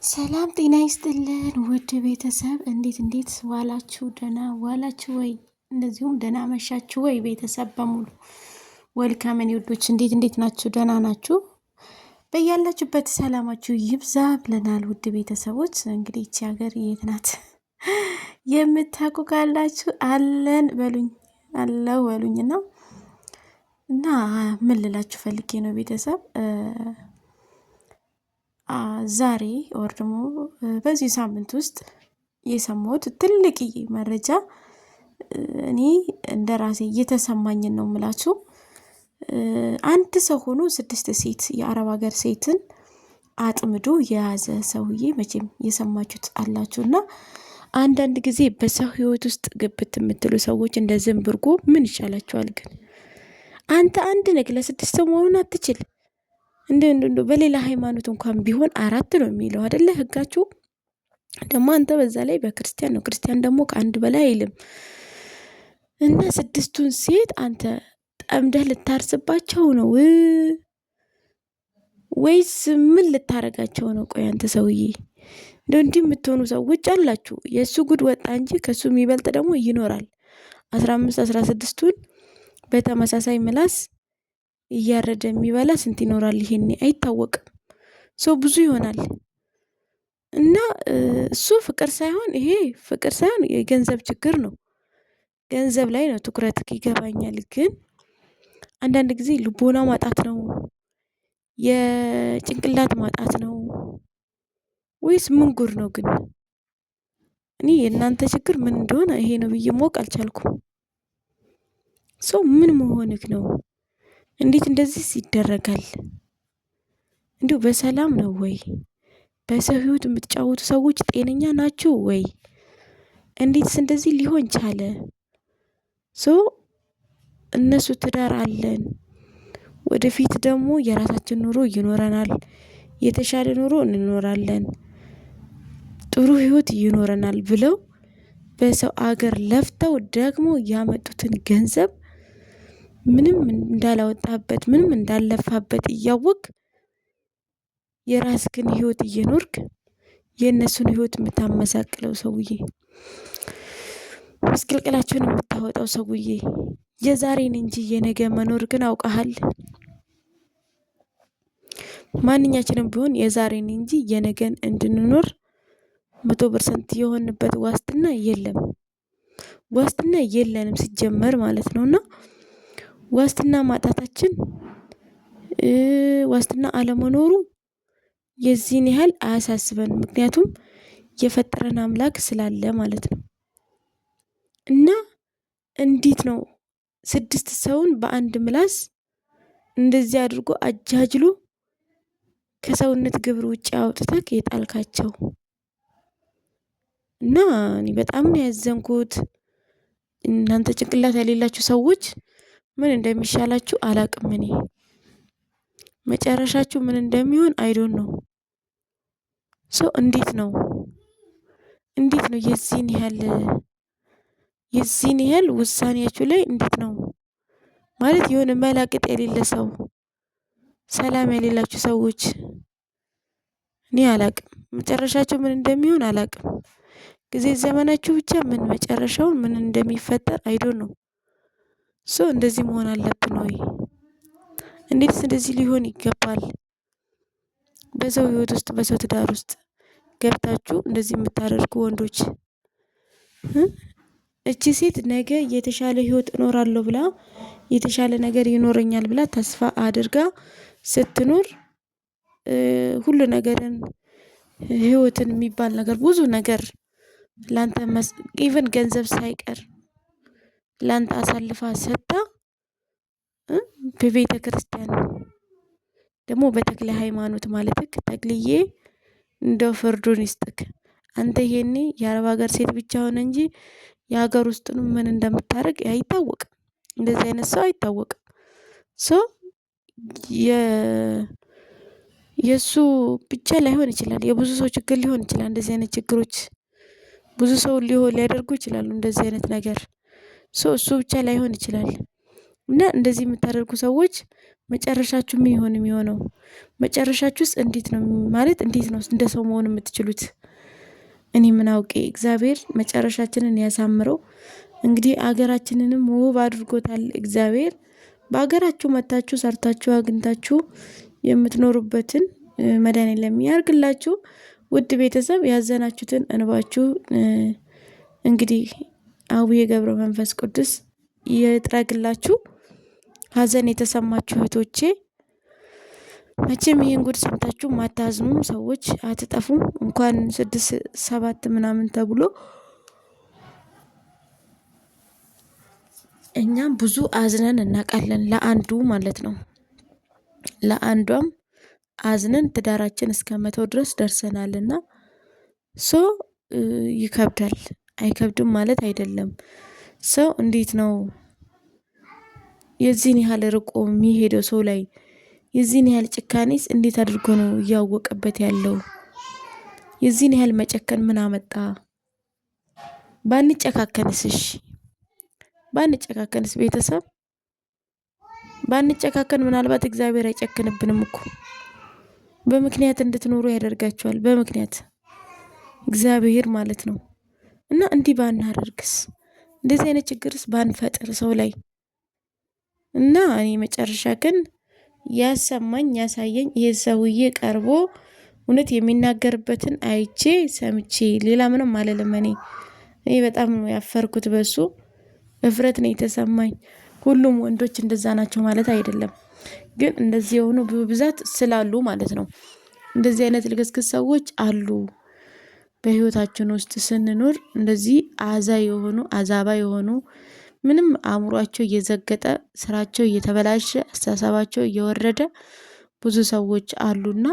ሰላም ጤና ይስጥልን ውድ ቤተሰብ እንዴት ዋላችሁ? ደህና ዋላችሁ ወይ? እንደዚሁም ደህና መሻችሁ ወይ? ቤተሰብ በሙሉ ወልካም ውዶች እንዴት ናችሁ? ደህና ናችሁ? በያላችሁበት ሰላማችሁ ይብዛ ብለናል። ውድ ቤተሰቦች እንግዲህ ይቺ ሀገር የት ናት የምታውቁ ካላችሁ አለን በሉኝ አለው በሉኝና እና ምን ልላችሁ ፈልጌ ነው ቤተሰብ ዛሬ ወር ደግሞ በዚህ ሳምንት ውስጥ የሰማሁት ትልቅዬ መረጃ እኔ እንደራሴ እየተሰማኝን ነው የምላችሁ። አንድ ሰው ሆኖ 6 ሴት የአረብ ሀገር ሴትን አጥምዶ የያዘ ሰውዬ መቼም የሰማችሁት አላችሁና አንዳንድ ጊዜ በሰው ህይወት ውስጥ ግብት የምትሉ ሰዎች እንደ ዝንብርጎ ምን ይሻላችኋል? ግን አንተ አንድ ነገር ለ6 ሰው መሆን አትችል እንደ በሌላ ሃይማኖት እንኳን ቢሆን 4 ነው የሚለው አይደለ ህጋችሁ። ደግሞ አንተ በዛ ላይ በክርስቲያን ነው፣ ክርስቲያን ደግሞ ከአንድ በላይ አይልም። እና 6ቱን ሴት አንተ ጠምደህ ልታርስባቸው ነው ወይስ ምን ልታረጋቸው ነው? ቆይ አንተ ሰውዬ እንዲህ የምትሆኑ ሰዎች አላችሁ። የእሱ ጉድ ወጣ እንጂ ከሱ የሚበልጥ ደግሞ ይኖራል። 15 16ቱን በተመሳሳይ ምላስ እያረደ የሚበላ ስንት ይኖራል? ይሄኔ አይታወቅም። ሰው ብዙ ይሆናል። እና እሱ ፍቅር ሳይሆን ይሄ ፍቅር ሳይሆን የገንዘብ ችግር ነው። ገንዘብ ላይ ነው ትኩረት ይገባኛል። ግን አንዳንድ ጊዜ ልቦና ማጣት ነው፣ የጭንቅላት ማጣት ነው ወይስ ምን ጉር ነው? ግን እኔ የእናንተ ችግር ምን እንደሆነ ይሄ ነው ብዬ ማወቅ አልቻልኩም። ሰው ምን መሆንክ ነው? እንዴት እንደዚህ ይደረጋል? እንዴ በሰላም ነው ወይ? በሰው ህይወት የምትጫወቱ ሰዎች ጤነኛ ናችሁ ወይ? እንዴትስ እንደዚህ ሊሆን ቻለ? እነሱ ትዳር አለን፣ ወደፊት ደግሞ የራሳችን ኑሮ ይኖረናል፣ የተሻለ ኑሮ እንኖራለን፣ ጥሩ ህይወት ይኖረናል ብለው በሰው አገር ለፍተው ደግሞ ያመጡትን ገንዘብ ምንም እንዳላወጣበት ምንም እንዳለፋበት እያወቅ የራስህን ህይወት እየኖርክ የእነሱን ህይወት የምታመሳቅለው ሰውዬ፣ ምስቅልቅላችሁን የምታወጣው ሰውዬ የዛሬን እንጂ የነገ መኖር ግን አውቀሃል? ማንኛችንም ቢሆን የዛሬን እንጂ የነገን እንድንኖር 100% የሆንበት ዋስትና የለም። ዋስትና የለንም ሲጀመር ማለት ነውና ዋስትና ማጣታችን ዋስትና አለመኖሩ የዚህን ያህል አያሳስበን። ምክንያቱም የፈጠረን አምላክ ስላለ ማለት ነው። እና እንዴት ነው 6 ሰውን በአንድ ምላስ እንደዚህ አድርጎ አጃጅሎ ከሰውነት ግብር ውጪ አውጥተህ የጣልካቸው? እና እኔ በጣም ነው ያዘንኩት። እናንተ ጭንቅላት የሌላችሁ ሰዎች ምን እንደሚሻላችሁ አላቅም። እኔ መጨረሻችሁ ምን እንደሚሆን አይ ዶንት ኖ። እንዴት ነው የዚህን ያህል ውሳኔያችሁ ላይ እንዴት ነው ማለት የሆነ መላቅጥ የሌለ ሰው፣ ሰላም የሌላችሁ ሰዎች እኔ አላቅም መጨረሻችሁ ምን እንደሚሆን አላቅም። ጊዜ ዘመናችሁ ብቻ ምን መጨረሻውን ምን እንደሚፈጠር አይ ዶንት ኖ። እንደዚህ መሆን አለብን ወይ? እንዴትስ እንደዚህ ሊሆን ይገባል? በሰው ህይወት ውስጥ በሰው ትዳር ውስጥ ገብታችሁ እንደዚህ የምታደርጉ ወንዶች፣ እቺ ሴት ነገ የተሻለ ህይወት እኖራለሁ ብላ የተሻለ ነገር ይኖረኛል ብላ ተስፋ አድርጋ ስትኖር ሁሉ ነገርን ህይወትን የሚባል ነገር ብዙ ነገር ላንተ ኢቭን ገንዘብ ሳይቀር ላንተ አሳልፋ ሰጣ በቤተክርስቲያን ደግሞ በተክለ ሃይማኖት ማለትክ ተክልዬ እንደው ፍርዱን ይስጥክ። አንተ ይሄኔ የአረብ ሀገር ሴት ብቻ ሆነ እንጂ የሀገር ውስጥንም ምን እንደምታደርግ አይታወቅም። እንደዚህ አይነት ሰው አይታወቅም። የሱ ብቻ ላይሆን ይችላል፣ የብዙ ሰው ችግር ሊሆን ይችላል። እንደዚህ አይነት ችግሮች ብዙ ሰው ሊያደርጉ ይችላሉ። እንደዚህ አይነት ነገር እሱ ብቻ ላይሆን ይችላል። እና እንደዚህ የምታደርጉ ሰዎች መጨረሻችሁ ምን ይሆን የሚሆነው? መጨረሻችሁስ እንዴት ነው ማለት እንዴት ነው እንደ ሰው መሆን የምትችሉት? እኔ ምን አውቄ። እግዚአብሔር መጨረሻችንን ያሳምረው። እንግዲህ አገራችንንም ውብ አድርጎታል እግዚአብሔር። በአገራችሁ መታችሁ ሰርታችሁ አግኝታችሁ የምትኖሩበትን መድኃኒዓለም ያርግላችሁ። ውድ ቤተሰብ ያዘናችሁትን እንባችሁ እንግዲህ አቡነ ገብረ መንፈስ ቅዱስ ይጥረግላችሁ። ሀዘን የተሰማችሁ እህቶቼ መቼም ይሄን ጉድ ሰምታችሁ ማታዝኑ ሰዎች አትጠፉም። እንኳን 6 7 ምናምን ተብሎ እኛም ብዙ አዝነን እናውቃለን። ለአንዱ ማለት ነው። ለአንዷም አዝነን ትዳራችን እስከመተው ድረስ ደርሰናልና ሶ ይከብዳል። አይከብድም ማለት አይደለም። ሰው እንዴት ነው የዚህን ያህል ርቆ የሚሄደው ሰው ላይ የዚህን ያህል ጭካኔስ እንዴት አድርጎ ነው እያወቀበት ያለው? የዚህን ያህል መጨከን ምን አመጣ? ባንጨካከንስ? እሺ ባንጨካከንስ? ቤተሰብ ባንጨካከን ምናልባት እግዚአብሔር አይጨክንብንም እኮ። በምክንያት እንድትኖሩ ያደርጋችኋል። በምክንያት እግዚአብሔር ማለት ነው። እና እንዲህ ባናደርግስ? እንደዚህ አይነት ችግርስ ባንፈጥር ሰው ላይ እና እኔ መጨረሻ ግን ያሰማኝ ያሳየኝ ይሄ ሰውዬ ቀርቦ እውነት የሚናገርበትን አይቼ ሰምቼ ሌላ ምንም አልልም። እኔ በጣም ነው ያፈርኩት በሱ። እፍረት ነው የተሰማኝ። ሁሉም ወንዶች እንደዛ ናቸው ማለት አይደለም፣ ግን እንደዚህ የሆኑ በብዛት ስላሉ ማለት ነው። እንደዚህ አይነት ልክስክስ ሰዎች አሉ። በህይወታችን ውስጥ ስንኖር እንደዚህ አዛባ የሆኑ ምንም አእምሯቸው እየዘገጠ ስራቸው እየተበላሸ አስተሳሰባቸው እየወረደ ብዙ ሰዎች አሉና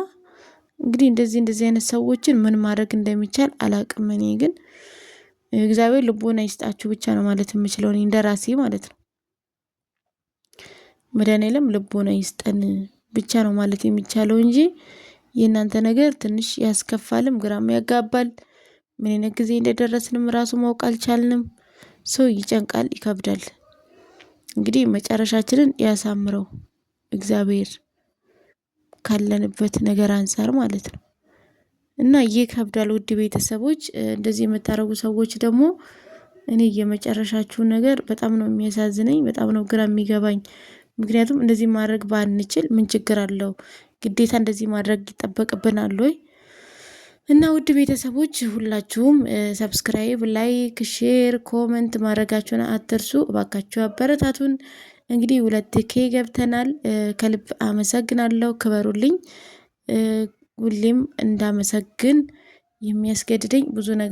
እንግዲህ እንደዚህ አይነት ሰዎችን ምን ማድረግ እንደሚቻል አላቅም። እኔ ግን እግዚአብሔር ልቦና ይስጣችሁ ብቻ ነው ማለት የምችለው እኔ እንደራሴ ማለት ነው። መድኃኒዓለም ልቦና ይስጠን ብቻ ነው ማለት የሚቻለው እንጂ የእናንተ ነገር ትንሽ ያስከፋልም ግራም ያጋባል። ምን አይነት ጊዜ እንደደረስንም ራሱ ማወቅ አልቻልንም። ሰው ይጨንቃል፣ ይከብዳል። እንግዲህ መጨረሻችንን ያሳምረው እግዚአብሔር ካለንበት ነገር አንፃር ማለት ነው። እና ይከብዳል። ውድ ቤተሰቦች እንደዚህ የምታረጉ ሰዎች ደግሞ እኔ የመጨረሻችሁን ነገር በጣም ነው የሚያሳዝነኝ፣ በጣም ነው ግራ የሚገባኝ። ምክንያቱም እንደዚህ ማድረግ ባንችል ምን ችግር አለው? ግዴታ እንደዚህ ማድረግ ይጠበቅብናል ወይ? እና ውድ ቤተሰቦች ሁላችሁም ሰብስክራይብ፣ ላይክ፣ ሼር፣ ኮመንት ማድረጋችሁን አትርሱ እባካችሁ አበረታቱን። እንግዲህ 2K ገብተናል። ከልብ አመሰግናለሁ። ክበሩልኝ። ሁሌም እንዳመሰግን የሚያስገድደኝ ብዙ ነገር